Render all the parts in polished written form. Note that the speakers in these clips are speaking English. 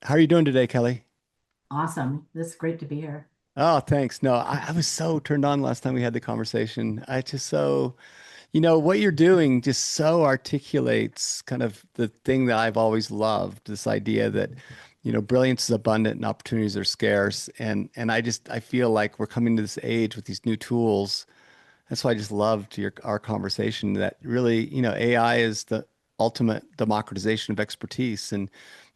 How are you doing today, Kelly? Awesome. This is great to be here. Oh, thanks. No, I was so turned on last time we had the conversation. I just so, what you're doing just so articulates kind of the thing that I've always loved, this idea that, brilliance is abundant and opportunities are scarce. And I feel like we're coming to this age with these new tools. That's why I just loved our conversation that really, AI is the ultimate democratization of expertise. And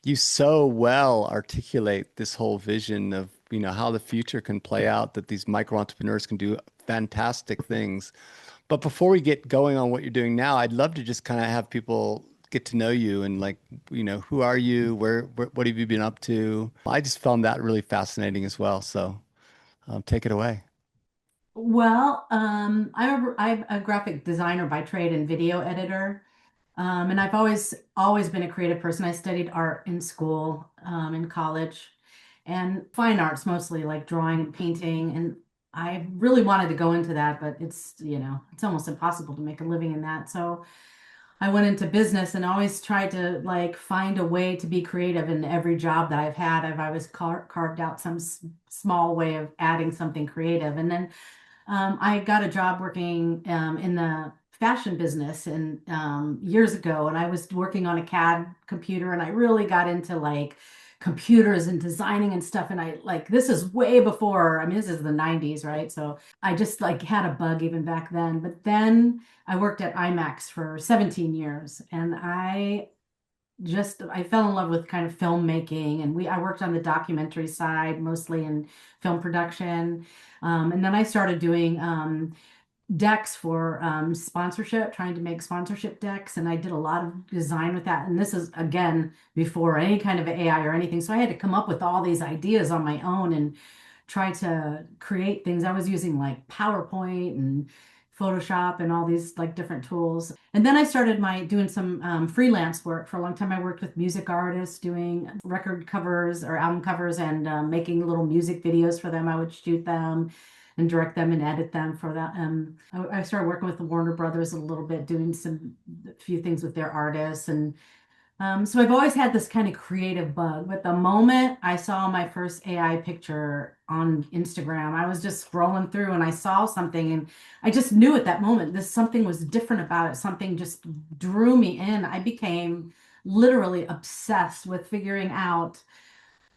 you so well articulate this whole vision of, how the future can play out, that these micro entrepreneurs can do fantastic things. But before we get going on what you're doing now, I'd love to just kind of have people get to know you and like, who are you? What have you been up to? I just found that really fascinating as well. So take it away. I'm a graphic designer by trade and video editor. And I've always been a creative person. I studied art in school, in college, and fine arts mostly, like drawing and painting. And I really wanted to go into that, but it's almost impossible to make a living in that. So I went into business and always tried to like find a way to be creative in every job that I've had. I've always carved out some small way of adding something creative. And then I got a job working in the fashion business and years ago, and I was working on a CAD computer, and I really got into like computers and designing and stuff. And I like this is way before. I mean, this is the 90s, right? So I just like had a bug even back then. But then I worked at IMAX for 17 years, and I fell in love with kind of filmmaking, and I worked on the documentary side mostly in film production. And then I started doing decks for sponsorship, trying to make sponsorship decks, and I did a lot of design with that. And this is again before any kind of AI or anything, so I had to come up with all these ideas on my own and try to create things. I was using like PowerPoint and Photoshop and all these like different tools. And then I started my doing some freelance work. For a long time, I worked with music artists doing record covers or album covers and making little music videos for them. I would shoot them and direct them and edit them for that. I started working with the Warner Brothers a little bit, doing a few things with their artists. And so I've always had this kind of creative bug, but the moment I saw my first AI picture on Instagram, I was just scrolling through and I saw something and I just knew at that moment this something was different about it. Something just drew me in. I became literally obsessed with figuring out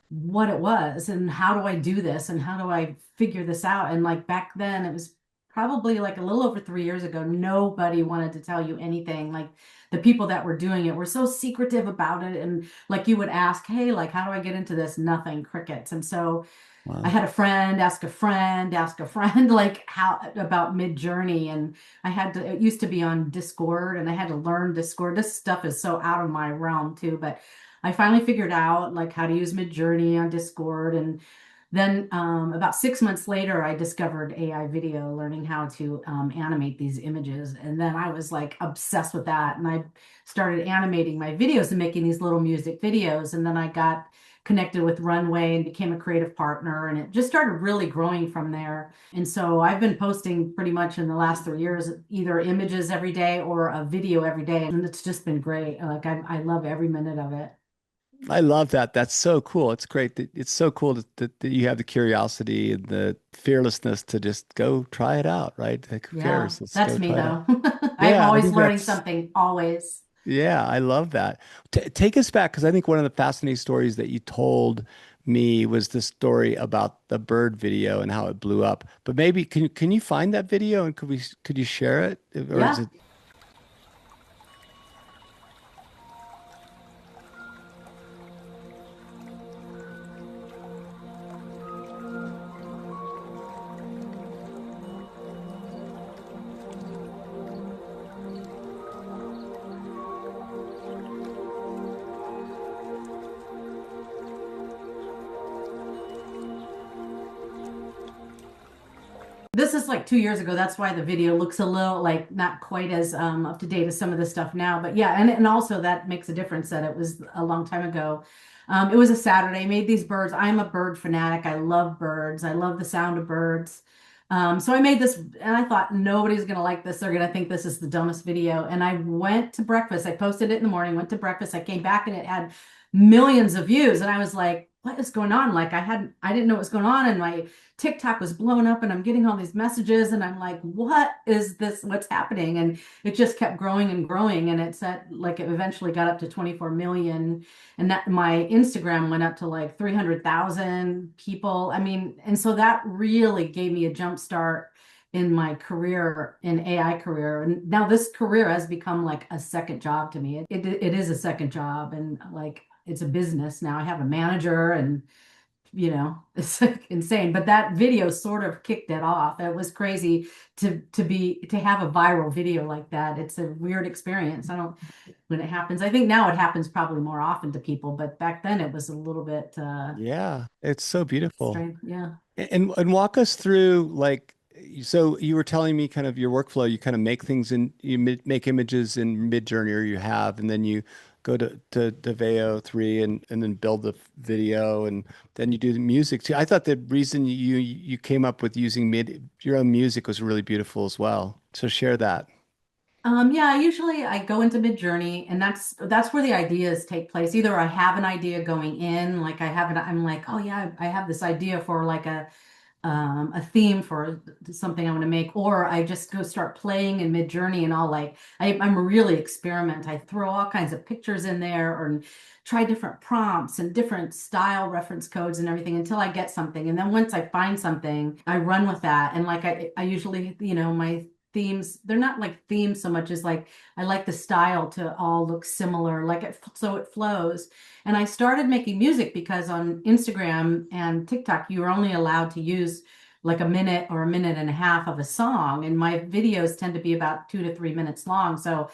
what it was and how do I do this and how do I figure this out. And like back then, it was probably like a little over 3 years ago, nobody wanted to tell you anything. Like the people that were doing it were so secretive about it. And like you would ask, hey, like, how do I get into this? Nothing, crickets. And so I Wow. had a friend ask a friend, ask a friend, like how about Mid-Journey. And it used to be on Discord and I had to learn Discord. This stuff is so out of my realm too, but I finally figured out like how to use Mid-Journey on Discord. And then about 6 months later, I discovered AI video, learning how to animate these images. And then I was like obsessed with that. And I started animating my videos and making these little music videos. And then I got connected with Runway and became a creative partner. And it just started really growing from there. And so I've been posting pretty much in the last 3 years, either images every day or a video every day. And it's just been great. Like I love every minute of it. I love that. That's so cool. It's great that it's so cool that you have the curiosity and the fearlessness to just go try it out, right? Like, who Yeah, cares? Let's that's go me try it out. though. I'm Yeah, I always think learning that's, something, always. yeah, I love that. T Take us back because I think one of the fascinating stories that you told me was the story about the bird video and how it blew up. But maybe can you find that video and could you share it? Or is Yeah. it This is like 2 years ago. That's why the video looks a little like not quite as up to date as some of the stuff now. But yeah, and also that makes a difference that it was a long time ago. It was a Saturday. I made these birds. I'm a bird fanatic. I love birds. I love the sound of birds. So I made this, and I thought nobody's gonna like this. They're gonna think this is the dumbest video. And I went to breakfast. I posted it in the morning. Went to breakfast. I came back, and it had millions of views. And I was like, what is going on? Like I didn't know what was going on. And my TikTok was blowing up and I'm getting all these messages and I'm like, what is this? What's happening? And it just kept growing and growing. And it's at like it eventually got up to 24 million. And that my Instagram went up to like 300,000 people. I mean, and so that really gave me a jump start in my career, in AI career. And now this career has become like a second job to me. It is a second job and like it's a business now. I have a manager and it's like insane. But that video sort of kicked it off. It was crazy to have a viral video like that. It's a weird experience. I don't when it happens. I think now it happens probably more often to people, but back then it was a little bit Yeah, it's so beautiful. strange. Yeah. And walk us through like so you were telling me kind of your workflow. You kind of make things in make images in Midjourney or you have, and then you go to Veo 3 and then build the video and then you do the music too. I thought the reason you came up with using mid your own music was really beautiful as well. So share that. Yeah, usually I go into Midjourney and that's where the ideas take place. Either I have an idea going in, like I'm like, oh yeah, I have this idea for like a theme for something I want to make, or I just go start playing in Midjourney and I'm really experiment. I throw all kinds of pictures in there or try different prompts and different style reference codes and everything until I get something. And then once I find something, I run with that. And like I usually, my themes, they're not like themes so much as like I like the style to all look similar, like so it flows. And I started making music because on Instagram and TikTok, you were only allowed to use like a minute or a minute and a half of a song. And my videos tend to be about 2 to 3 minutes long. So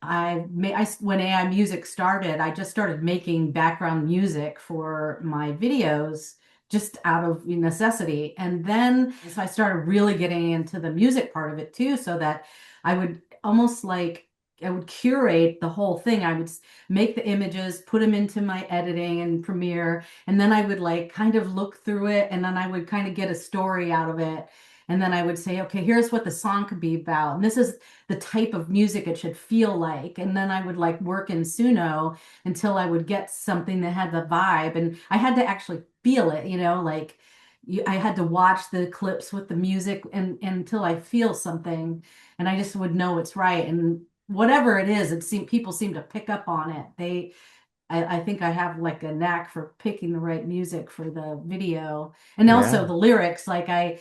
when AI music started, I just started making background music for my videos just out of necessity. And then so I started really getting into the music part of it too, so that I would almost like I would curate the whole thing. I would make the images, put them into my editing and Premiere, and then I would like kind of look through it, and then I would kind of get a story out of it. And then I would say, okay, here's what the song could be about. And this is the type of music it should feel like. And then I would like work in Suno until I would get something that had the vibe. And I had to actually feel it, like I had to watch the clips with the music and until I feel something and I just would know it's right. And whatever it is, people seem to pick up on it. I think I have like a knack for picking the right music for the video. And also Yeah. the lyrics, like I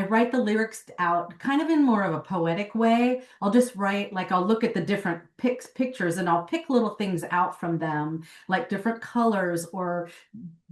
write the lyrics out kind of in more of a poetic way. I'll just write, like I'll look at the different pictures and I'll pick little things out from them, like different colors or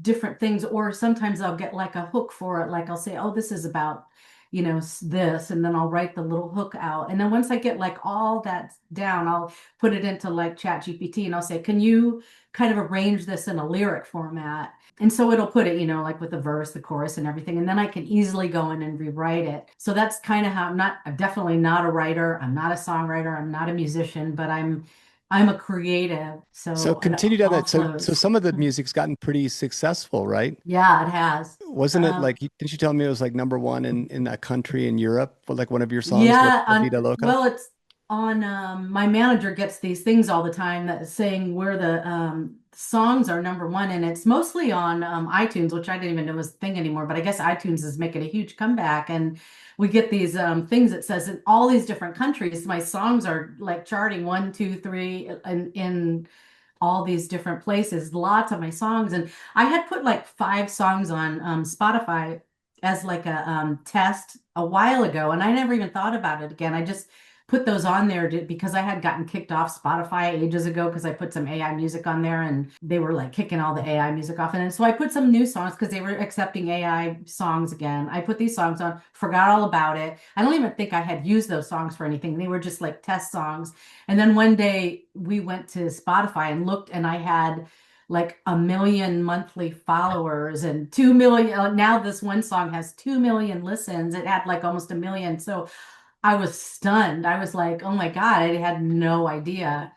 different things. Or sometimes I'll get like a hook for it. Like I'll say, oh, this is about, this, and then I'll write the little hook out. And then once I get like all that down, I'll put it into like Chat GPT and I'll say, can you kind of arrange this in a lyric format? And so it'll put it, like with the verse, the chorus, and everything. And then I can easily go in and rewrite it. So that's kind of how I'm definitely not a writer. I'm not a songwriter. I'm not a musician, but I'm a creative. So So it continue down all that. So flows. some of the music's gotten pretty successful, right? Yeah, it has. Wasn't it Um, like, didn't you tell me it was like number one in a country in Europe? For like one of your songs, Yeah, La Vida Loca? well, it's on my manager gets these things all the time that saying where the songs are number one, and it's mostly on iTunes, which I didn't even know was a thing anymore, but I guess iTunes is making a huge comeback, and we get these things that says in all these different countries, my songs are like charting one, two, three in all these different places, lots of my songs. And I had put like 5 songs on Spotify as like a test a while ago, and I never even thought about it again. I just put those on there because I had gotten kicked off Spotify ages ago because I put some AI music on there and they were like kicking all the AI music off. And so I put some new songs because they were accepting AI songs again. I put these songs on, forgot all about it. I don't even think I had used those songs for anything. They were just like test songs. And then one day we went to Spotify and looked, and I had like 1 million monthly followers and 2 million. Now this one song has 2 million listens. It had like almost 1 million. So I was stunned. I was like, oh my God, I had no idea.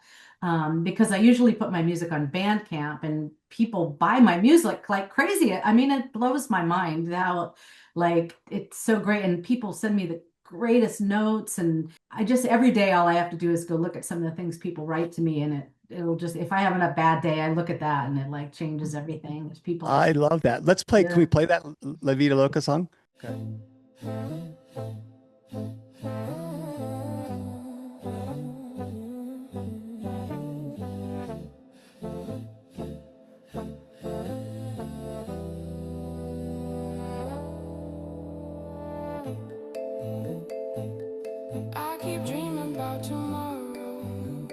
Because I usually put my music on Bandcamp and people buy my music like crazy. I mean, it blows my mind how like it's so great. And people send me the greatest notes. And I just every day all I have to do is go look at some of the things people write to me, and it'll just, if I have a bad day, I look at that and it like changes everything. There's people, I love that. Let's play. Can we yeah. play that La Vida Loca song? Okay. I keep dreaming about tomorrow,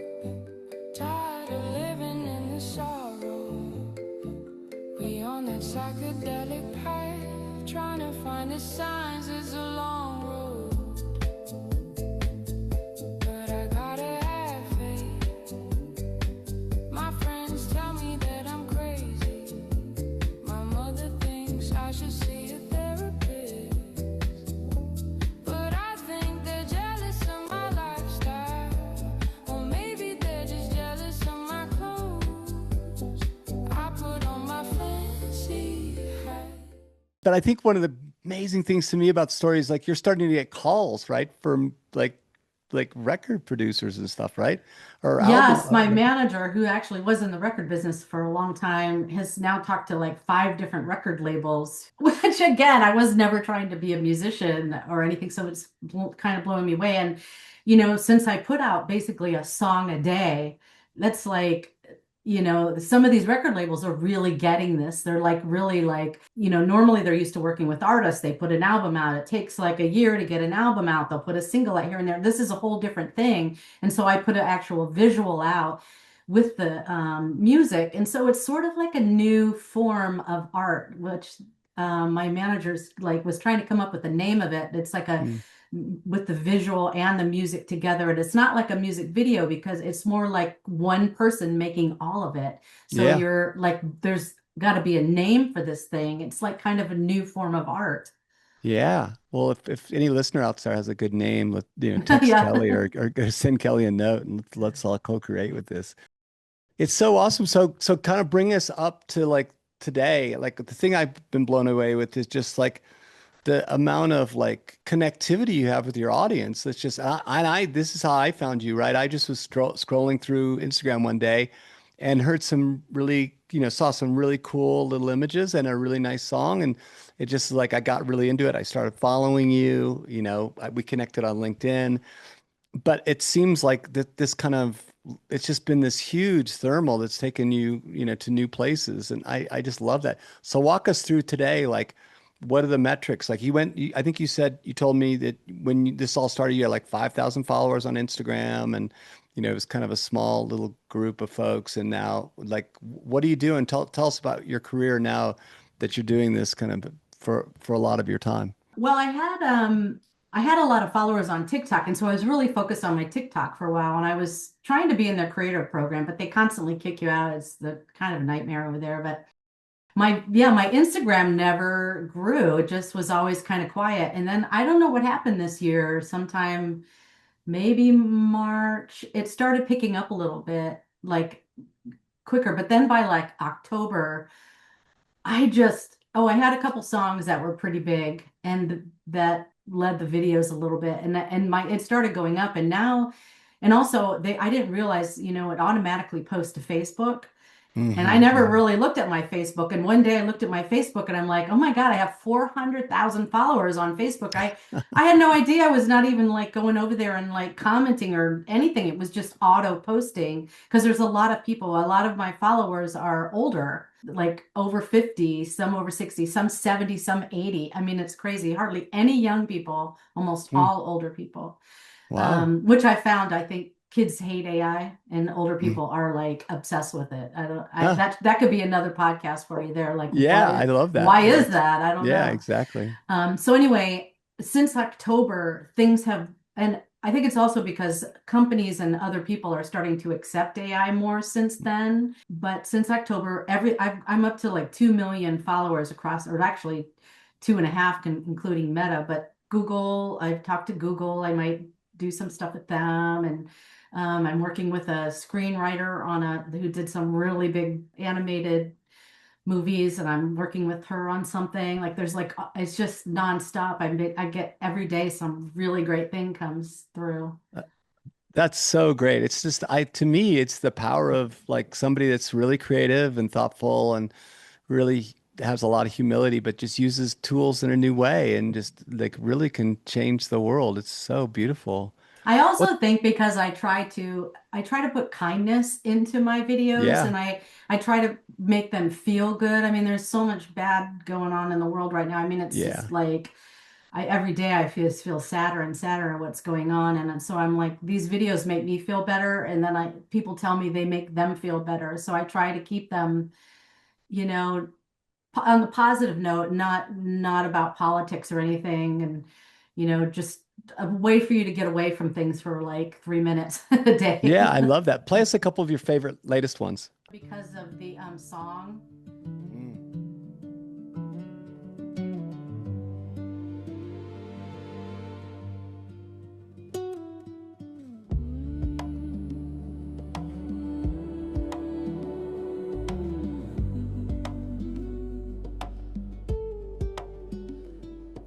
tired of living in the sorrow. We on that psychedelic path, trying to find the signs. It's a long road, but I gotta have faith. My friends tell me that I'm crazy. My mother thinks I should see a therapist, but I think they're jealous of my lifestyle, or maybe they're just jealous of my clothes. I put on my fancy hat. But I think one of the amazing things to me about the story is like you're starting to get calls, right, from like record producers and stuff, right? Or album. Yes, my manager, who actually was in the record business for a long time, has now talked to like 5 different record labels, which again, I was never trying to be a musician or anything, so it's kind of blowing me away. And, since I put out basically a song a day, that's like, some of these record labels are really getting this. They're like really like, normally they're used to working with artists. They put an album out. It takes like a year to get an album out. They'll put a single out here and there. This is a whole different thing. And so I put an actual visual out with the music. And so it's sort of like a new form of art, which my manager's like was trying to come up with the name of it. It's like a Mm. with the visual and the music together. And it's not like a music video because it's more like one person making all of it. So Yeah. you're like, there's got to be a name for this thing. It's like kind of a new form of art. Yeah. Well, if any listener out there has a good name, text Yeah. Kelly or go send Kelly a note and let's all co-create with this. It's so awesome. So kind of bring us up to like today. Like the thing I've been blown away with is just like the amount of like connectivity you have with your audience. It's just, this is how I found you, right? I just was scrolling through Instagram one day and heard some really, saw some really cool little images and a really nice song. And it just like, I got really into it. I started following you, we connected on LinkedIn, but it seems like that this kind of, it's just been this huge thermal that's taken you, to new places. And I just love that. So walk us through today, like, what are the metrics? Like I think you said, you told me that when this all started, you had like 5,000 followers on Instagram and, it was kind of a small little group of folks. And now like, what are you doing? Tell us about your career now that you're doing this kind of for a lot of your time. Well, I had a lot of followers on TikTok, and so I was really focused on my TikTok for a while, and I was trying to be in their creator program, but they constantly kick you out. It's the kind of nightmare over there. But my Instagram never grew. It just was always kind of quiet. And then I don't know what happened this year, sometime maybe March, it started picking up a little bit, like quicker. But then by like October, I had a couple songs that were pretty big and that led the videos a little bit it started going up and now, and also I didn't realize, it automatically posts to Facebook. And I never Hmm. really looked at my Facebook. And one day I looked at my Facebook and I'm like, oh my God, I have 400,000 followers on Facebook. I had no idea. I was not even like going over there and like commenting or anything. It was just auto posting because there's a lot of people. A lot of my followers are older, like over 50, some over 60, some 70, some 80. I mean, it's crazy. Hardly any young people, almost Hmm. all older people, Wow. which I found, I think kids hate AI and older Mm. people are like obsessed with it. I don't, I, Huh. that could be another podcast for you there. Like, Yeah, I love that. why is that? I don't Yeah, know. exactly. So anyway, since October, things have, and I think it's also because companies and other people are starting to accept AI more since then. But since October, I'm up to like 2 million followers across, or actually 2.5, including Meta. But Google, I've talked to Google. I might do some stuff with them, and I'm working with a screenwriter who did some really big animated movies, and I'm working with her on something. Like there's like it's just nonstop. I get every day some really great thing comes through. That's so great. It's just to me, it's the power of like somebody that's really creative and thoughtful and really has a lot of humility, but just uses tools in a new way and just like really can change the world. It's so beautiful. I What? also think because I try to put kindness into my videos, Yeah. and I try to make them feel good. I mean, there's so much bad going on in the world right now. I mean, it's Yeah. just like I every day I feel sadder and sadder at what's going on. And so I'm like, these videos make me feel better. And then I people tell me they make them feel better. So I try to keep them, you know, on the positive note, not about politics or anything. And, just a way for you to get away from things for like 3 minutes a Yeah, day. I love that. Play us a couple of your favorite latest ones. Because of the song. Mm.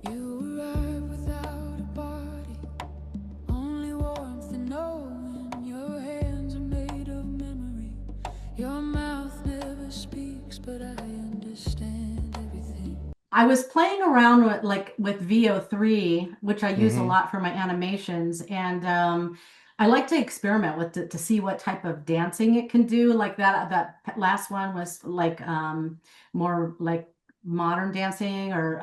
You arrive without a body, only warmth and knowing your hands are made of memory. Your mouth never speaks, but I understand everything. I was playing around with with VO3, which I use a Hmm. lot for my animations, and I like to experiment with it to see what type of dancing it can do. Like that last one was like more like modern dancing or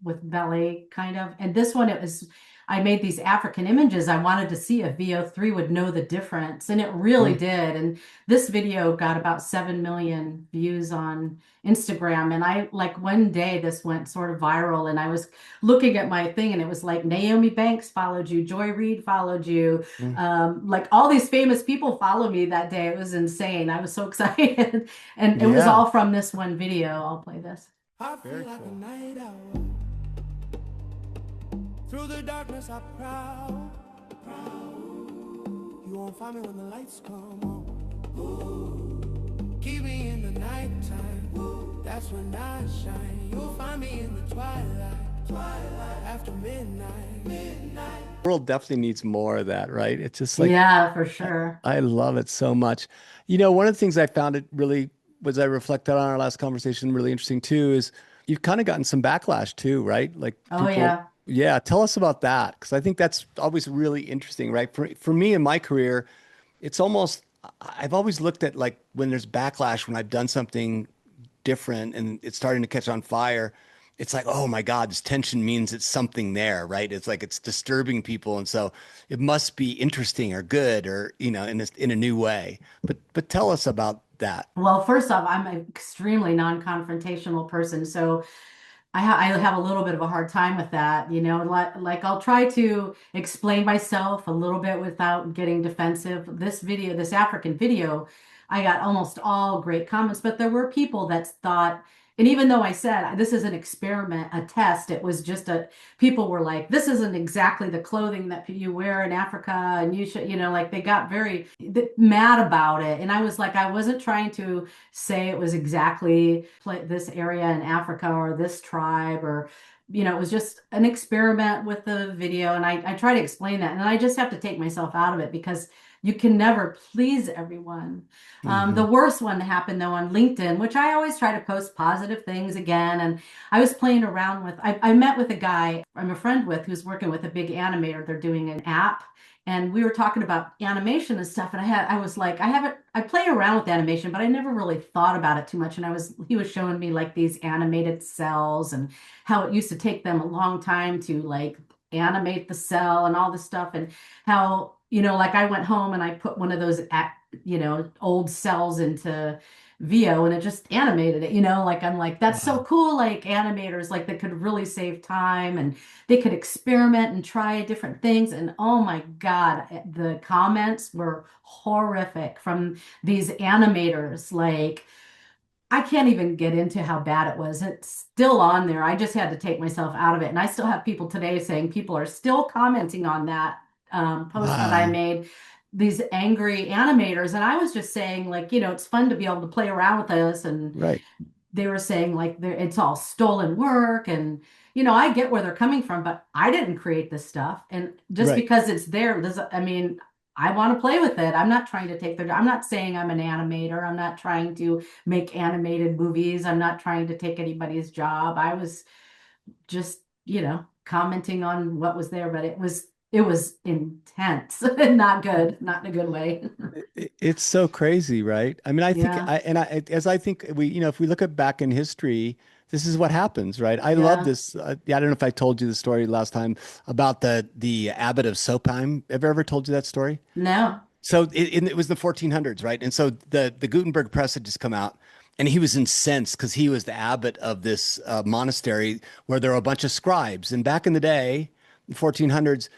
with ballet kind of. And this one it was I made these African images. I wanted to see if VO3 would know the difference, and it really did. And this video got about 7 million views on Instagram. And I like one day this went sort of viral, and I was looking at my thing and it was like Naomi Banks followed you, Joy Reid followed you, Mm. like all these famous people follow me that day. It was insane. I was so excited. And it was Yeah, all from this one video. I'll play this. I feel very like a cool. night owl. Through the darkness I prowl. You won't find me when the lights come on. Keep me in the nighttime. That's when I shine. You'll find me in the twilight. After midnight. The world definitely needs more of that, right? It's just like Yeah, for I, sure. I love it so much. One of the things I found it really was I reflected on our last conversation really interesting too is you've kind of gotten some backlash too, right? Like Oh people, yeah. yeah, tell us about that because I think that's always really interesting, right? For me in my career, it's almost I've always looked at like when there's backlash when I've done something different and it's starting to catch on fire, it's like, oh my God, this tension means it's something there, right? It's like it's disturbing people. And so it must be interesting or good or, in a new way. But tell us about that. Well, first off, I'm an extremely non-confrontational person, so I have a little bit of a hard time with that, like I'll try to explain myself a little bit without getting defensive. This African video, I got almost all great comments, but there were people that thought, and even though I said this is an experiment, a test, it was just people were like, this isn't exactly the clothing that you wear in Africa, and you should, like they got very mad about it. And I was like, I wasn't trying to say it was exactly this area in Africa or this tribe or it was just an experiment with the video. And I try to explain that. And I just have to take myself out of it because you can never please everyone. The Hmm. worst one happened though on LinkedIn, which I always try to post positive things again. And I was playing around with, I met with a guy I'm a friend with who's working with a big animator. They're doing an app and we were talking about animation and stuff. And I was like, I play around with animation, but I never really thought about it too much. And he was showing me like these animated cells and how it used to take them a long time to like animate the cell and all this stuff. And how, like I went home and I put one of those, old cells into VO and it just animated it, like I'm like, that's so Wow. cool. Like animators, like they could really save time and they could experiment and try different things. And oh my God, the comments were horrific from these animators. Like, I can't even get into how bad it was. It's still on there. I just had to take myself out of it. And I still have people today saying people are still commenting on that post that I Wow. made, these angry animators. And I was just saying, like, it's fun to be able to play around with this. And Right. they were saying like it's all stolen work and I get where they're coming from, but I didn't create this stuff. And just Right. because it's there, I mean, I want to play with it. I'm not trying to take their, I'm not saying I'm an animator. I'm not trying to make animated movies. I'm not trying to take anybody's job. I was just, commenting on what was there, but it was intense and not good, not in a good way. It's so crazy, right? I mean, I think Yeah. as I think we, if we look at back in history, this is what happens, right? I love Yeah. this. Yeah, I don't know if I told you the story last time about the abbot of Sopheim. Ever told you that story? No. So it was the 1400s, right? And so the Gutenberg press had just come out, and he was incensed because he was the abbot of this monastery where there were a bunch of scribes. And back in the day, the 1400s,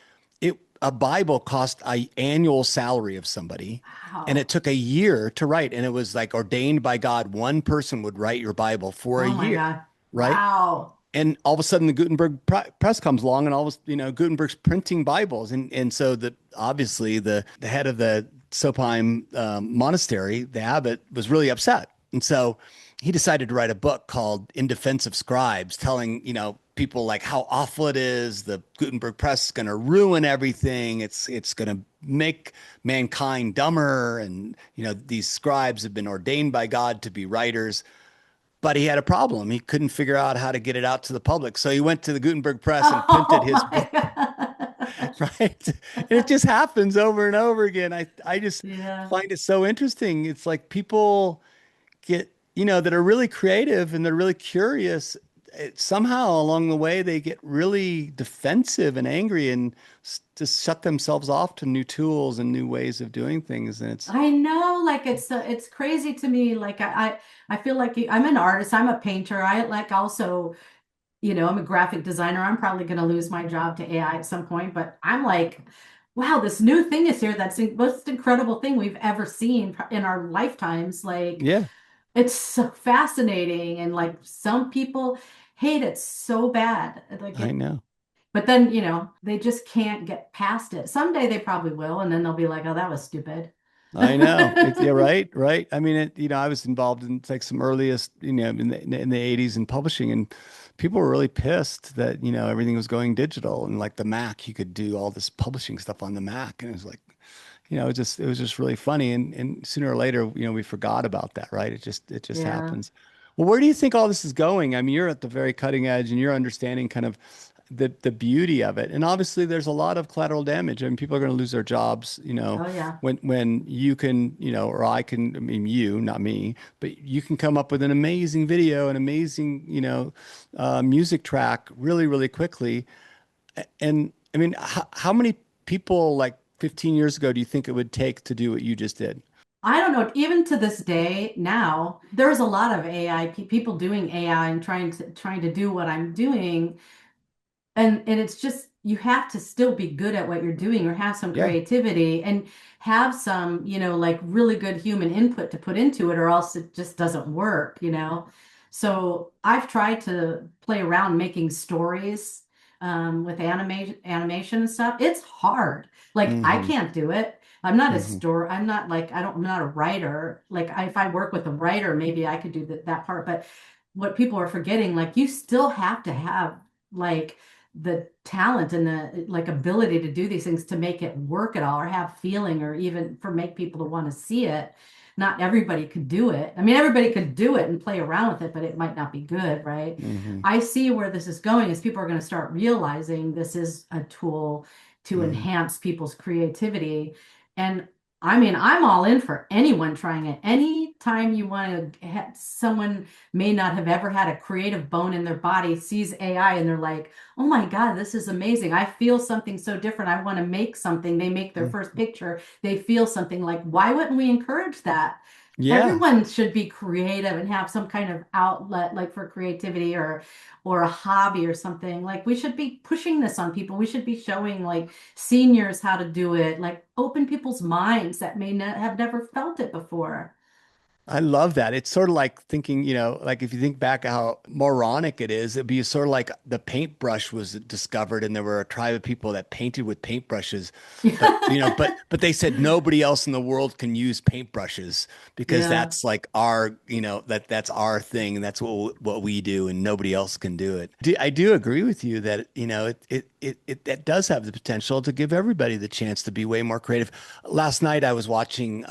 a Bible cost a annual salary of somebody, and it Wow. took a year to write. And it was like ordained by God. One person would write your Bible for a Oh my year, God. right? Wow. And all of a sudden the Gutenberg press comes along, and all of Gutenberg's printing Bibles, and so the obviously the head of the Sopheim monastery, the abbot, was really upset, and so he decided to write a book called In Defense of Scribes, telling people like how awful it is. The Gutenberg press is going to ruin everything. It's going to make mankind dumber, and these scribes have been ordained by God to be writers, but he had a problem. He couldn't figure out how to get it out to the public. So he went to the Gutenberg press and printed Oh his my book, gosh. right? And it just happens over and over again. I just Yeah. find it so interesting. It's like people get, that are really creative and they're really curious. Somehow along the way, they get really defensive and angry and just shut themselves off to new tools and new ways of doing things. And it's, I know, like it's crazy to me. Like I feel like I'm an artist. I'm a painter. I like also, I'm a graphic designer. I'm probably going to lose my job to AI at some point, but I'm like, wow, this new thing is here. That's the most incredible thing we've ever seen in our lifetimes. Like, yeah, it's so fascinating, and like some people hate it so bad. Like I it, know. but then, they just can't get past it. Someday they probably will, and then they'll be like, oh, that was stupid. I know. It's yeah, right, right. I mean, I was involved in like some earliest, in the 80s in publishing, and people were really pissed that, everything was going digital, and like the Mac, you could do all this publishing stuff on the Mac, and it was like, it was just really funny, and sooner or later, we forgot about that, right? It just Yeah. happens. Well, where do you think all this is going? I mean, you're at the very cutting edge, and you're understanding kind of the beauty of it. And obviously, there's a lot of collateral damage. I mean, people are going to lose their jobs, Oh, yeah. when you can, or I can, I mean, you, not me, but you can come up with an amazing video, an amazing, music track really, really quickly. And I mean, how many people like 15 years ago do you think it would take to do what you just did? I don't know. Even to this day now, there's a lot of AI people doing AI and trying to do what I'm doing. And it's just you have to still be good at what you're doing or have some Yeah. creativity and have some, like really good human input to put into it, or else it just doesn't work. So I've tried to play around making stories with animation and stuff. It's hard. Like I Hmm. can't do it. Hmm. I'm not like I'm not a writer. Like if I work with a writer, maybe I could do that part. But what people are forgetting, like you still have to have like the talent and the like ability to do these things to make it work at all or have feeling or even for make people to want to see it. Not everybody could do it. I mean, everybody could do it and play around with it, but it might not be good, right? Hmm. I see where this is going is people are going to start realizing this is a tool to Hmm. enhance people's creativity. And I mean, I'm all in for anyone trying it. Anytime you want to, someone may not have ever had a creative bone in their body, sees AI and they're like, oh my God, this is amazing. I feel something so different. I want to make something. They make their first picture. They feel something like, why wouldn't we encourage that? Yeah. Everyone should be creative and have some kind of outlet like for creativity or a hobby or something. Like we should be pushing this on people. We should be showing like seniors how to do it, like open people's minds that may not have never felt it before. I love that. It's sort of like thinking, like if you think back how moronic it is, it'd be sort of like the paintbrush was discovered and there were a tribe of people that painted with paintbrushes. But, but they said nobody else in the world can use paintbrushes because Yeah, that's like our, that's our thing and that's what we do and nobody else can do it. I do agree with you that, that does have the potential to give everybody the chance to be way more creative. Last night I was watching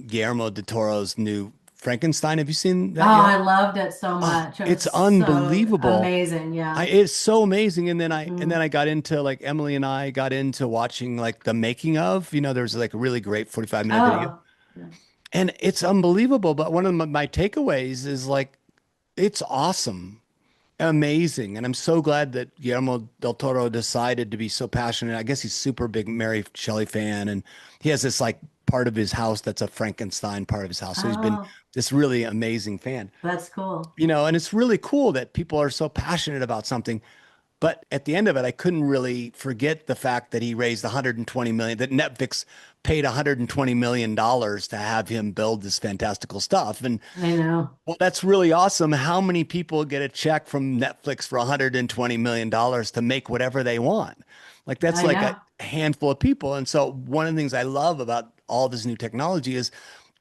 Guillermo del Toro's new Frankenstein. Have you seen oh, that I yet? loved it so Oh, much. It was it's so unbelievable. amazing. Yeah. It's so amazing. And then Mm. I got into like Emily and I got into watching like the making of, there's like a really great 45-minute video. Oh, yeah. And it's unbelievable. But one of my takeaways is like it's awesome. Amazing. And I'm so glad that Guillermo del Toro decided to be so passionate. I guess he's super big Mary Shelley fan and he has this like part of his house that's a Frankenstein part of his house. So he's been Oh, this really amazing fan. that's cool. And it's really cool that people are so passionate about something. But at the end of it, I couldn't really forget the fact that he raised 120 million, that Netflix paid 120 million dollars to have him build this fantastical stuff. And I know. well, that's really awesome. How many people get a check from Netflix for 120 million dollars to make whatever they want? Like that's I like a know. handful of people. And so one of the things I love about all this new technology is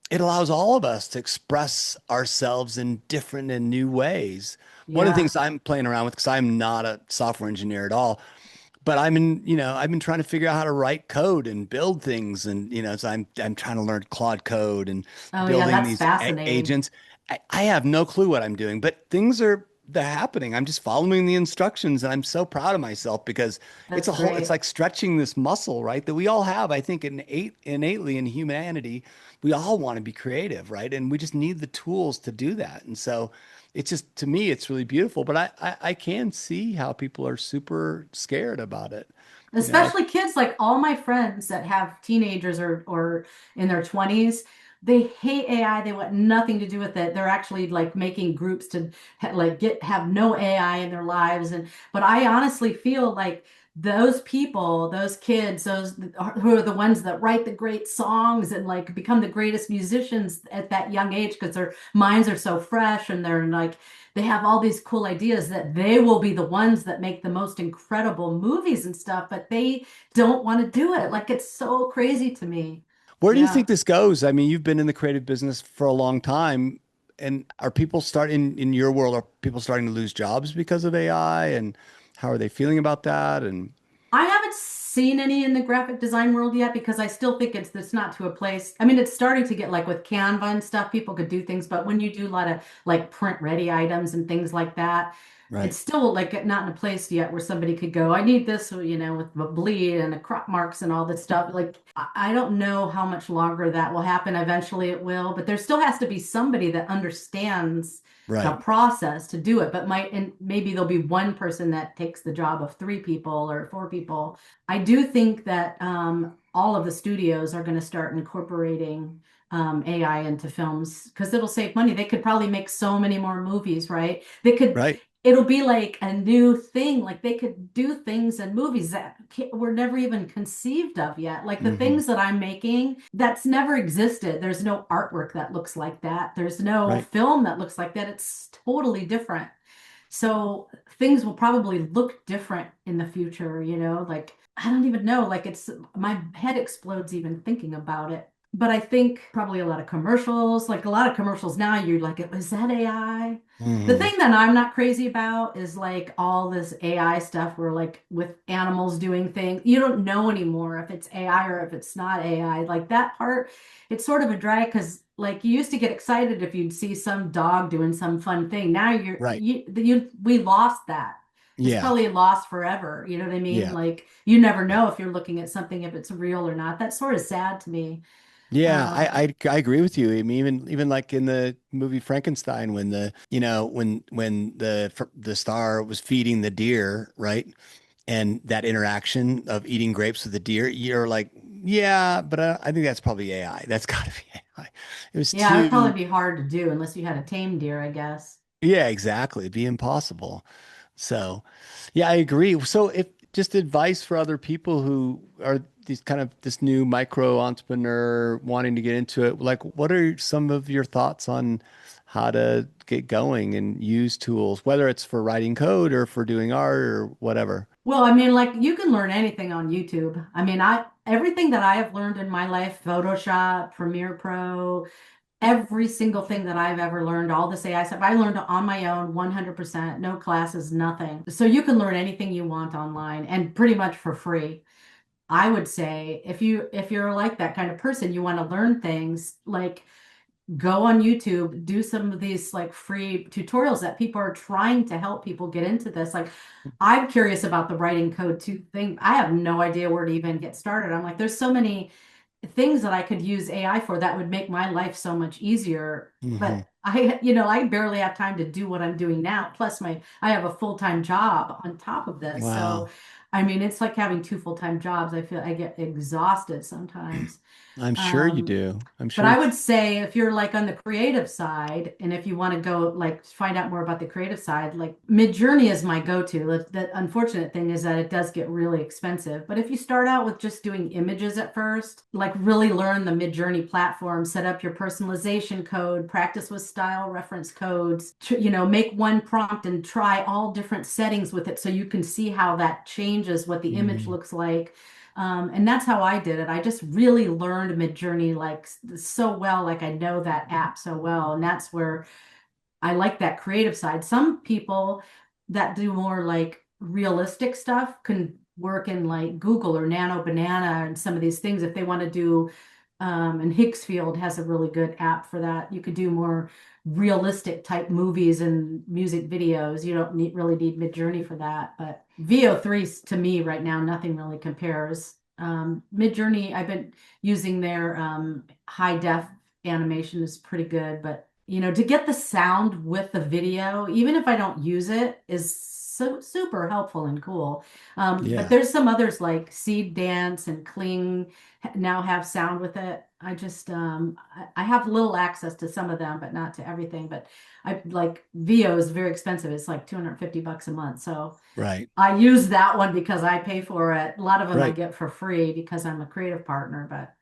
it allows all of us to express ourselves in different and new ways. One of the Yeah. things I'm playing around with, because I'm not a software engineer at all, but I've been trying to figure out how to write code and build things. And, so I'm trying to learn Claude code and Oh, yeah. building That's these fascinating. agents. I have no clue what I'm doing, but they're happening. I'm just following the instructions and I'm so proud of myself because That's it's great. like stretching this muscle, right? That we all have. I think innately in humanity, we all want to be creative, right? And we just need the tools to do that. And so it's just, to me, it's really beautiful, but I can see how people are super scared about it. You know, I, Especially kids, like all my friends that have teenagers or in their 20s, they hate AI. They want nothing to do with it. They're actually like making groups to like get have no AI in their lives. And but I honestly feel like those people, those kids, those who are the ones that write the great songs and like become the greatest musicians at that young age because their minds are so fresh and they're like they have all these cool ideas that they will be the ones that make the most incredible movies and stuff, but they don't want to do it. Like it's so crazy to me. where do you Yeah. think this goes? I mean, you've been in the creative business for a long time, and are people starting in your world, are people starting to lose jobs because of AI? And how are they feeling about that? And I haven't seen any in the graphic design world yet because I still think it's not to a place. I mean, it's starting to get like with Canva and stuff, people could do things, but when you do a lot of like print ready items and things like that, right, it's still like not in a place yet where somebody could go, I need this, with the bleed and the crop marks and all this stuff. Like, I don't know how much longer that will happen. Eventually it will, but there still has to be somebody that understands the right, process to do it, but might and maybe there'll be one person that takes the job of three people or four people. I do think that all of the studios are going to start incorporating AI into films because it'll save money. They could probably make so many more movies, right? right. It'll be like a new thing. Like they could do things in movies that were never even conceived of yet. Like the Hmm. things that I'm making, that's never existed. There's no artwork that looks like that. There's no Right. film that looks like that. It's totally different. So things will probably look different in the future, like I don't even know, like it's my head explodes even thinking about it. But I think probably a lot of commercials, like a lot of commercials now, you're like, is that AI? The Hmm. thing that I'm not crazy about is like all this AI stuff where like with animals doing things, you don't know anymore if it's AI or if it's not AI. Like that part, it's sort of a drag because like you used to get excited if you'd see some dog doing some fun thing. Now Right. we lost that. It's Yeah. probably lost forever. You know what I mean? Yeah. Like you never know if you're looking at something if it's real or not. That's sort of sad to me. Yeah, Um, I agree with you. I mean, even like in the movie Frankenstein, when the star was feeding the deer, right? And that interaction of eating grapes with the deer, you're like, yeah, but I think that's probably AI. That's got to be AI. It was yeah, it would too, probably be hard to do unless you had a tame deer, I guess. yeah, exactly. It'd be impossible. So, yeah, I agree. So, if just advice for other people who are these kind of this new micro entrepreneur wanting to get into it, like what are some of your thoughts on how to get going and use tools, whether it's for writing code or for doing art or whatever? Well, I mean, like you can learn anything on YouTube. I mean, I everything that I have learned in my life, Photoshop, Premiere Pro, every single thing that I've ever learned, all this AI stuff, I learned on my own 100%, no classes, nothing. So you can learn anything you want online and pretty much for free. I would say if you're like that kind of person, you want to learn things like go on YouTube, do some of these like free tutorials that people are trying to help people get into this. Like, I'm curious about the writing code too thing. I have no idea where to even get started. I'm like, there's so many things that I could use AI for that would make my life so much easier. Hmm. But I barely have time to do what I'm doing now. Plus I have a full-time job on top of this. So, Wow. I mean, it's like having two full-time jobs. I feel I get exhausted sometimes. I'm sure you Um, do. I'm but sure I it's, would say if you're like on the creative side, and if you want to go like find out more about the creative side, like Midjourney is my go-to. The unfortunate thing is that it does get really expensive. But if you start out with just doing images at first, like really learn the Midjourney platform, set up your personalization code, practice with style reference codes, make one prompt and try all different settings with it so you can see how that changes what the image Mhm. looks like. And that's how I did it. I just really learned Midjourney like so well, like I know that app so well. And that's where I like that creative side. Some people that do more like realistic stuff can work in like Google or Nano Banana and some of these things if they want to do. And Higgsfield has a really good app for that. You could do more realistic type movies and music videos. You don't really need Midjourney for that. But VO3 to me right now, nothing really compares. Midjourney, I've been using their high def animation is pretty good, but to get the sound with the video, even if I don't use it, is so super helpful and cool. But Yeah. there's some others like Seed Dance and Kling now have sound with it. I have little access to some of them, but not to everything. But I like VO is very expensive. It's like $250 a month. So Right. I use that one because I pay for it. A lot of them I Right. get for free because I'm a creative partner, but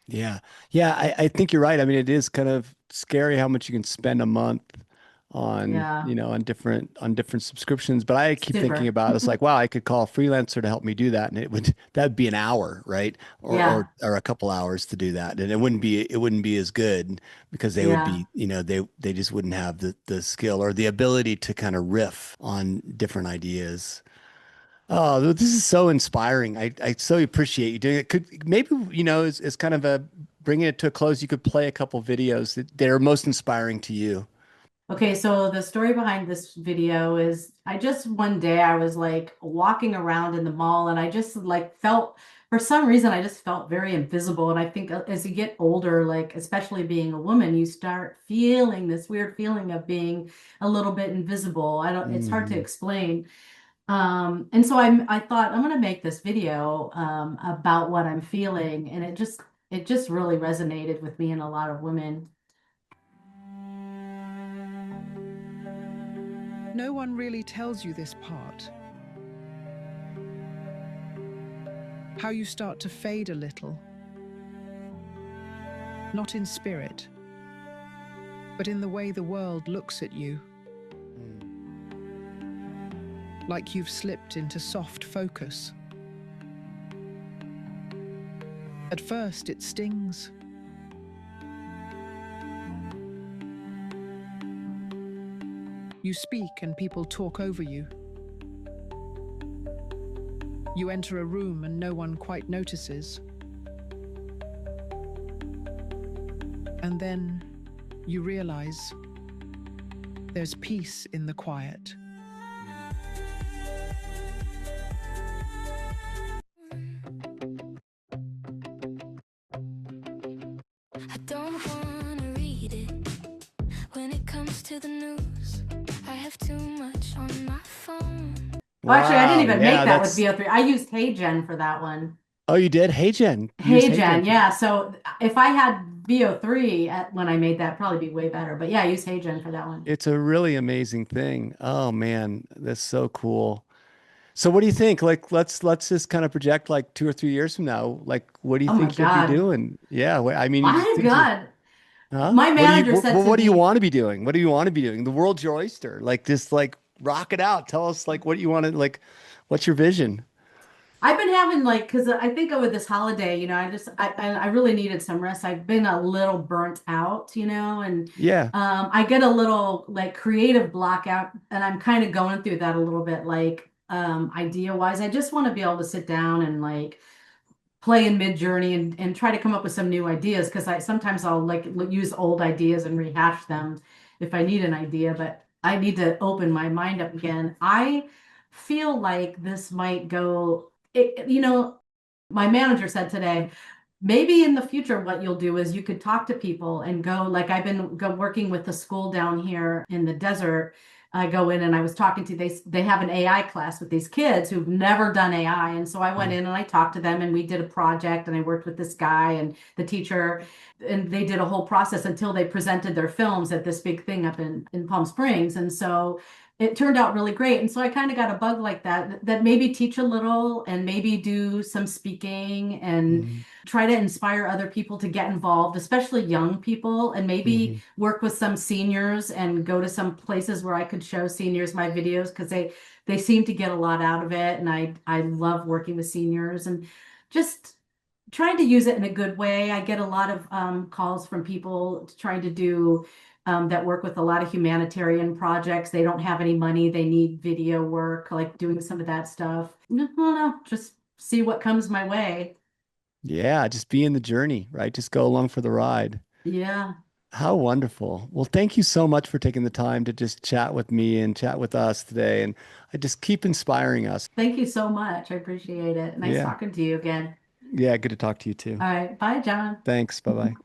Yeah. Yeah. I think you're right. I mean, it is kind of scary how much you can spend a month on, yeah, on different subscriptions. But I keep thinking super. about it's like, wow, I could call a freelancer to help me do that. And that'd be an hour, right? Yeah, Or a couple hours to do that. And it wouldn't be as good because they would yeah. be, they just wouldn't have the skill or the ability to kind of riff on different ideas. Oh, this is so inspiring. I so appreciate you doing it. Could maybe, as kind of a bringing it to a close, you could play a couple videos that are most inspiring to you. Okay, so the story behind this video is I just one day I was like walking around in the mall and I just like felt for some reason I just felt very invisible. And I think as you get older, like especially being a woman, you start feeling this weird feeling of being a little bit invisible. I don't, it's hard to Hmm. explain. And so I thought I'm gonna make this video about what I'm feeling, and it just really resonated with me and a lot of women. No one really tells you this part. How you start to fade a little. Not in spirit, but in the way the world looks at you. Like you've slipped into soft focus. At first, it stings. You speak and people talk over you. You enter a room and no one quite notices. And then you realize there's peace in the quiet. I don't wanna read it when it comes to the news. I have too much on my phone. Oh, actually, I didn't Wow. even make Yeah, that with that's. VO3. I used HeyGen for that one. Oh, you did? Hey, Jen. You used Hey Jen HeyGen, for that. yeah. So if I had VO3 when I made that, probably be way better. But yeah, I used HeyGen for that one. It's a really amazing thing. Oh man, that's so cool. So what do you think? Like, let's just kind of project like 2 or 3 years from now. Like, what do you Oh my think you'll be God. doing? Yeah, I mean, My things are, God. huh? My manager said to What do you me, want to be doing? What do you want to be doing? The world's your oyster. Like, just like rock it out. Tell us like what you want to like. What's your vision? I've been having like, because I think over this holiday, I really needed some rest. I've been a little burnt out, and Yeah. I get a little like creative block out, and I'm kind of going through that a little bit, like idea wise. I just want to be able to sit down and like play in mid journey and try to come up with some new ideas because I sometimes I'll like use old ideas and rehash them if I need an idea, but I need to open my mind up again. I feel like this might go, my manager said today, maybe in the future, what you'll do is you could talk to people and go, like I've been working with the school down here in the desert. I go in and I was talking to they have an AI class with these kids who've never done AI. And so I went Mm, in and I talked to them and we did a project and I worked with this guy and the teacher and they did a whole process until they presented their films at this big thing up in Palm Springs. And so it turned out really great. And so I kind of got a bug like that maybe teach a little and maybe do some speaking and mm, try to inspire other people to get involved, especially young people, and maybe mhm. work with some seniors and go to some places where I could show seniors my videos because they seem to get a lot out of it. And I love working with seniors and just trying to use it in a good way. I get a lot of calls from people trying to do that work with a lot of humanitarian projects. They don't have any money. They need video work, like doing some of that stuff. No, no, no, just see what comes my way. Yeah, just be in the journey, right? Just go along for the ride. Yeah. How wonderful. Well, thank you so much for taking the time to just chat with me and chat with us today. And I just keep inspiring us. Thank you so much. I appreciate it. Nice Yeah. talking to you again. Yeah. Good to talk to you too. All right. Bye, John. Thanks. Bye bye.